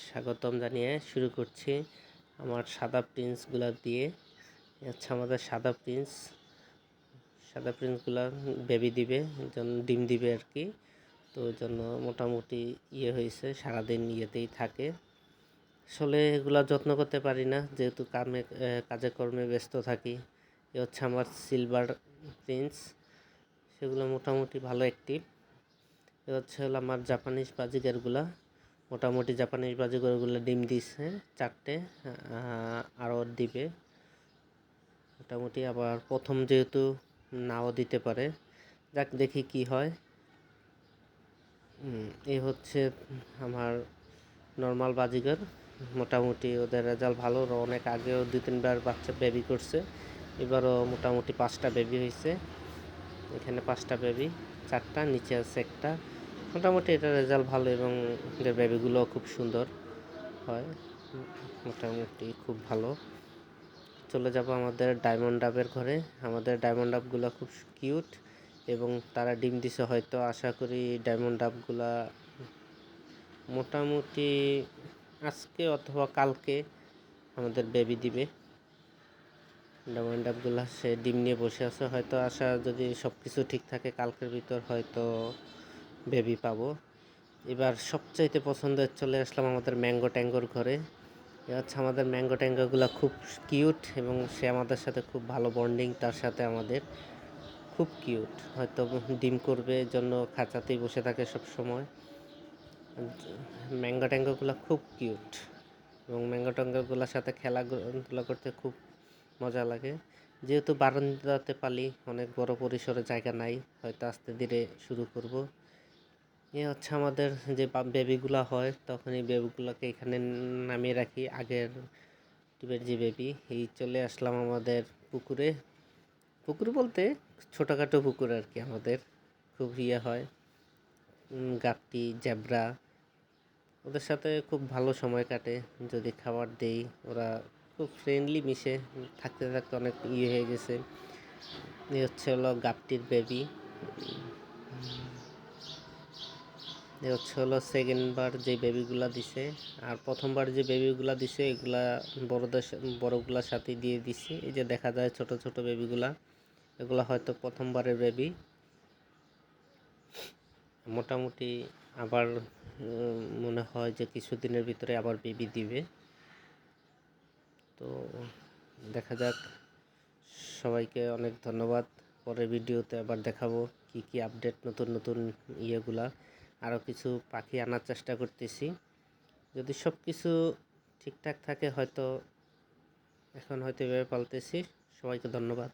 স্বাগতম জানিয়ে শুরু করছি আমার সাদা প্রিন্সগুলো দিয়ে। হচ্ছে আমাদের সাদা প্রিন্সগুলো বেবি দিবে, ডিম দিবে আর কি। তো ওই জন্য মোটামুটি হয়েছে, সারাদিন ইয়েতেই থাকে। আসলে এগুলা যত্ন করতে পারি না, যেহেতু কাজে কর্মে ব্যস্ত থাকি। এ হচ্ছে আমার সিলভার প্রিন্স, সেগুলো মোটামুটি ভালো অ্যাক্টিভ। এ হচ্ছে আমার জাপানিজ বাজিগারগুলা। মোটামুটি জাপানিজ বাজিগরগুলো ডিম দিছে 4টে, আরও দিবে মোটামুটি। আবার প্রথম যেহেতু নাও দিতে পারে, যাক দেখি কি হয়। এই হচ্ছে আমার নর্মাল বাজিগর। মোটামুটি ওদের রেজাল্ট ভালো, অনেক আগেও 2-3বার বাচ্চা বেবি করছে, এবারও মোটামুটি 5টা বেবি হয়েছে। এখানে 5টা বেবি, 4টা নিচে আছে একটা। মোটামুটি এটা রেজাল্ট ভালো এবং এদের বেবিগুলো খুব সুন্দর হয়, মোটামুটি খুব ভালো। চলে যাব আমাদের ডায়মন্ড ডাবের ঘরে। আমাদের ডায়মন্ড ডাবগুলো খুব কিউট এবং তারা ডিম দিছে, হয়তো আশা করি ডায়মন্ড ডাবগুলা মোটামুটি আজকে অথবা কালকে আমাদের বেবি দিবে। ডায়মন্ড ডাবগুলা সে ডিম নিয়ে বসে আছে, হয়তো আশা যদি সব কিছু ঠিক থাকে কালকের ভিতর হয়তো বেবি পাবো। এবার সবচাইতে পছন্দের চলে আসলাম আমাদের ম্যাঙ্গো ট্যাঙ্গোর ঘরে। এ হচ্ছে আমাদের ম্যাঙ্গো ট্যাঙ্গোগুলো খুব কিউট এবং সে আমাদের সাথে খুব ভালো বন্ডিং, তার সাথে আমাদের খুব কিউট। হয়তো ডিম করবে জন্য খাঁচাতেই বসে থাকে সব সময়। ম্যাঙ্গো ট্যাঙ্গোগুলো খুব কিউট এবং ম্যাঙ্গো ট্যাঙ্গোগুলোর সাথে খেলাধুলা করতে খুব মজা লাগে। যেহেতু বারান্দাতে পালি, অনেক বড় পরিসরে জায়গা নাই, হয়তো আস্তে ধীরে শুরু করব। এ হচ্ছে আমাদের যে বেবিগুলো হয়, তখন এই বেবিগুলোকে এখানে নামিয়ে রাখি। আগের টিপের যে বেবি, এই চলে আসলাম আমাদের পুকুরে। পুকুর বলতে ছোটোখাটো পুকুর আর কি, আমাদের খুব হয়। গাপ্পি, জ্যাবরা, ওদের সাথে খুব ভালো সময় কাটে যদি খাবার দেই। ওরা খুব ফ্রেন্ডলি, মিশে থাকতে থাকতে অনেক হয়ে গেছে। এই হচ্ছে হলো গাপ্পির বেবি। এ হচ্ছে হলো সেকেন্ডবার যে বেবিগুলা দিছে, আর প্রথমবার যে বেবিগুলা দিছে এগুলা বড়গুলার সাথে দিয়ে দিছি। এই যে দেখা যায় ছোট ছোট বেবিগুলা, এগুলা হয়তো প্রথমবারের বেবি। মোটামুটি আবার মনে হয় যে কিছুদিনের ভিতরে আবার বেবি দিবে। তো দেখা যাক। সবাইকে অনেক ধন্যবাদ। পরের ভিডিওতে আবার দেখাবো কি কি আপডেট, নতুন নতুন ইয়েগুলা। আরও কিছু পাখি আনার চেষ্টা করতেছি, যদি সব কিছু ঠিকঠাক থাকে হয়তো এখন হয়তো এভাবে পালতেছি। সবাইকে ধন্যবাদ।